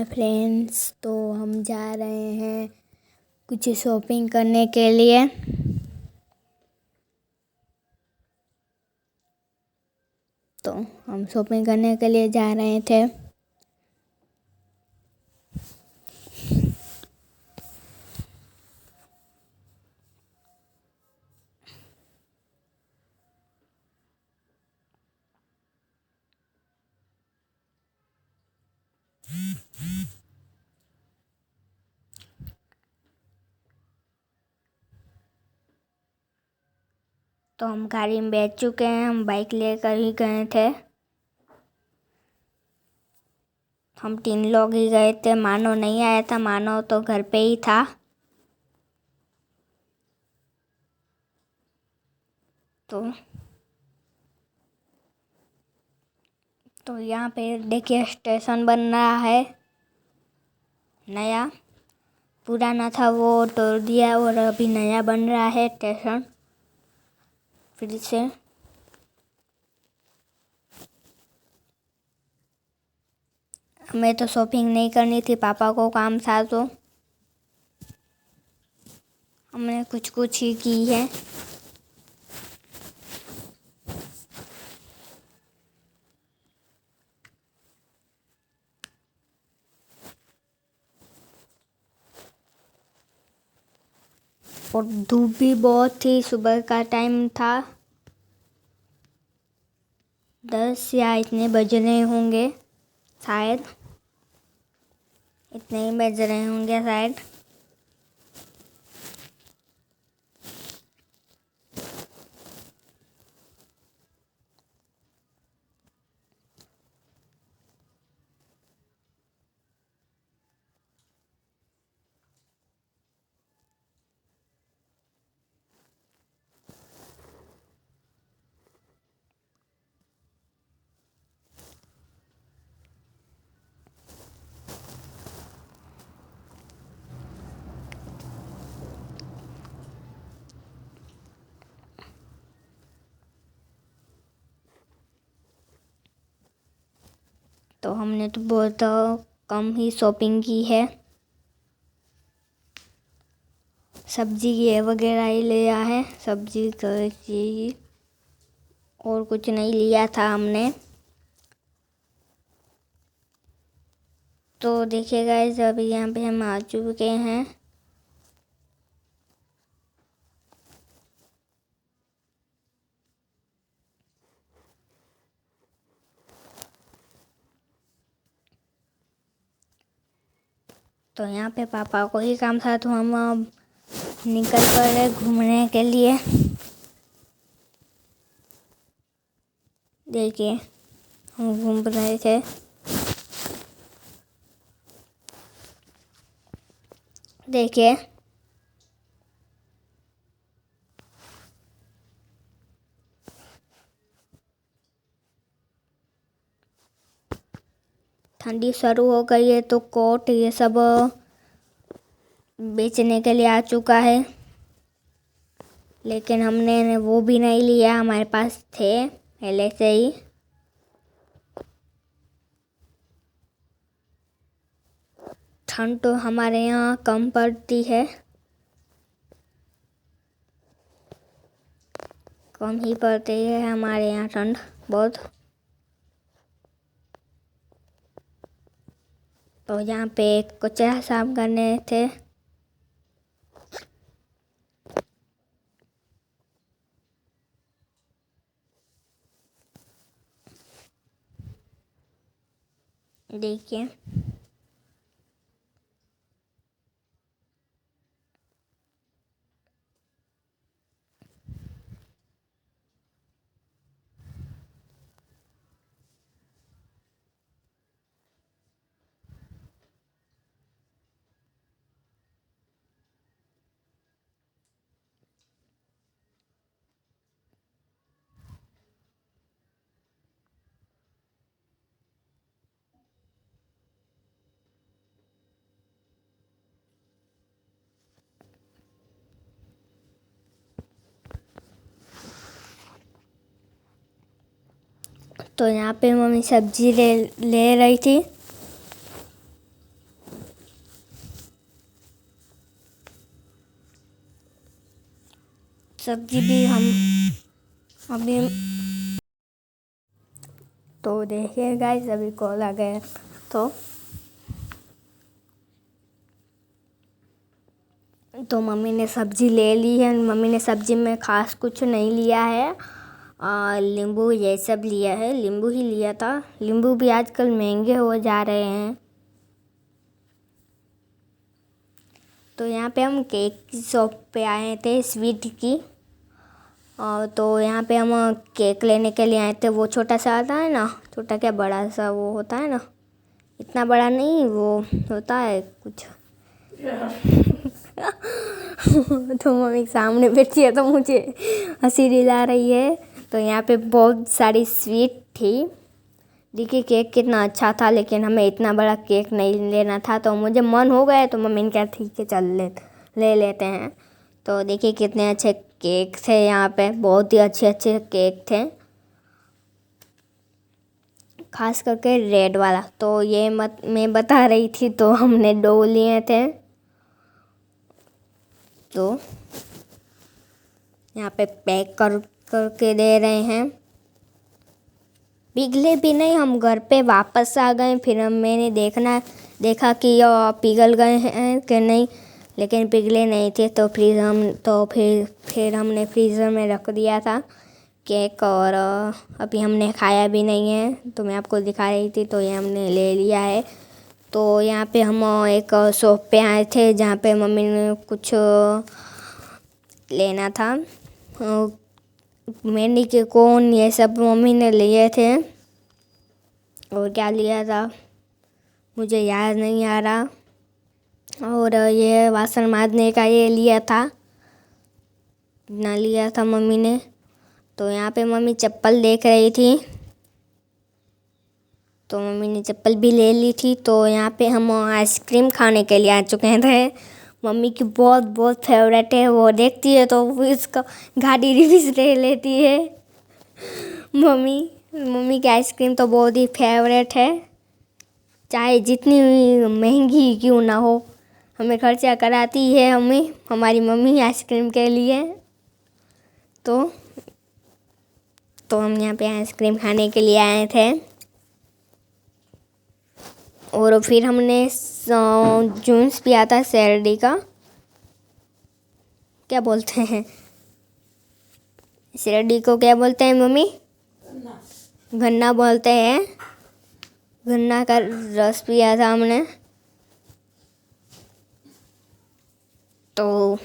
Hi friends, तो हम जा रहे हैं कुछ शॉपिंग करने के लिए। तो हम शॉपिंग करने के लिए जा रहे थे। तो हम गाड़ी में बैठ चुके हैं। हम बाइक लेकर ही गए थे। हम 3 लोग ही गए थे। मानो नहीं आया था। मानो तो घर पे ही था। तो यहाँ पे देखिए स्टेशन बन रहा है नया। पुराना था वो तोड़ दिया और अभी नया बन रहा है स्टेशन फिर से। हमें तो शॉपिंग नहीं करनी थी, पापा को काम था तो हमने कुछ कुछ ही की है। और धूप भी बहुत थी। सुबह का टाइम था, 10 या इतने बज रहे होंगे शायद। इतने ही बज रहे होंगे शायद। तो हमने तो बहुत कम ही शॉपिंग की है। सब्जी ये वगैरह ही लिया है। सब्जी की और कुछ नहीं लिया था हमने। तो देखिए गाइस, अभी यहाँ पे हम आ चुके हैं। तो यहाँ पे पापा को ही काम था तो हम निकल पड़े घूमने के लिए। देखिए हम घूम रहे थे। देखिए ठंडी शुरू हो गई है तो कोट ये सब बेचने के लिए आ चुका है। लेकिन हमने वो भी नहीं लिया, हमारे पास थे पहले से ही। ठंड तो हमारे यहाँ कम पड़ती है, कम ही पड़ती है हमारे यहाँ ठंड बहुत। तो यहाँ पे कचरा साफ करने थे। देखिए तो यहाँ पे मम्मी सब्जी ले रही थी। सब्जी भी हम अभी तो देखिए गाइस, अभी कॉल आ गया तो मम्मी ने सब्जी ले ली है। मम्मी ने सब्जी में खास कुछ नहीं लिया है, नींबू ये सब लिया है। नींबू ही लिया था। नींबू भी आजकल महंगे हो जा रहे हैं। तो यहाँ पे हम केक की शॉप पे आए थे, स्वीट की। तो यहाँ पे हम केक लेने के लिए आए थे। वो छोटा सा आता है ना, छोटा क्या बड़ा सा वो होता है ना, इतना बड़ा नहीं, वो होता है कुछ तो मम्मी सामने बैठी है तो मुझे हंसी दिला रही है। तो यहाँ पे बहुत सारी स्वीट थी। देखिए केक कितना अच्छा था, लेकिन हमें इतना बड़ा केक नहीं लेना था। तो मुझे मन हो गया तो मम्मी ने कहा ठीक है चल ले लेते हैं। तो देखिए कितने अच्छे केक थे यहाँ पे, बहुत ही अच्छे अच्छे केक थे, खास करके रेड वाला। तो ये मैं बता रही थी, तो हमने 2 लिए थे। तो यहाँ पे पैक करके दे रहे हैं। पिघले भी नहीं, हम घर पे वापस आ गए। फिर मैंने देखा कि ये पिघल गए हैं कि नहीं, लेकिन पिघले नहीं थे। तो फिर हमने फ्रीज़र में रख दिया था केक, और अभी हमने खाया भी नहीं है। तो मैं आपको दिखा रही थी, तो ये हमने ले लिया है। तो यहाँ पे हम एक शॉप पे आए थे जहाँ पे मम्मी ने कुछ लेना था। मैंने के कोन ये सब मम्मी ने लिए थे, और क्या लिया था मुझे याद नहीं आ रहा। और ये वासन माजने का ये लिया था, ना लिया था मम्मी ने। तो यहाँ पे मम्मी चप्पल देख रही थी, तो मम्मी ने चप्पल भी ले ली थी। तो यहाँ पे हम आइसक्रीम खाने के लिए आ चुके थे। मम्मी की बहुत बहुत फेवरेट है, वो देखती है तो वो इसका गाड़ी रिव्यूज ले लेती है। मम्मी की आइसक्रीम तो बहुत ही फेवरेट है, चाहे जितनी महंगी क्यों ना हो, हमें खर्चा कराती है हमारी मम्मी आइसक्रीम के लिए। तो हम यहाँ पे आइसक्रीम खाने के लिए आए थे। और फिर हमने जूस पिया था शेरडी का, क्या बोलते हैं शेरडी को, क्या बोलते हैं मम्मी? गन्ना बोलते हैं। गन्ना का रस पिया था हमने। तो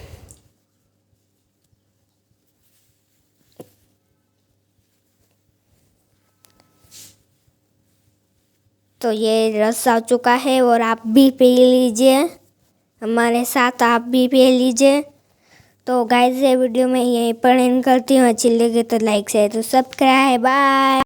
ये रस आ चुका है, और आप भी पी लीजिए, हमारे साथ आप भी पी लीजिए। तो गाइस ये वीडियो में यहीं पर एंड करती हूँ। अच्छी लगे तो लाइक शेयर तो सब्सक्राइब। बाय।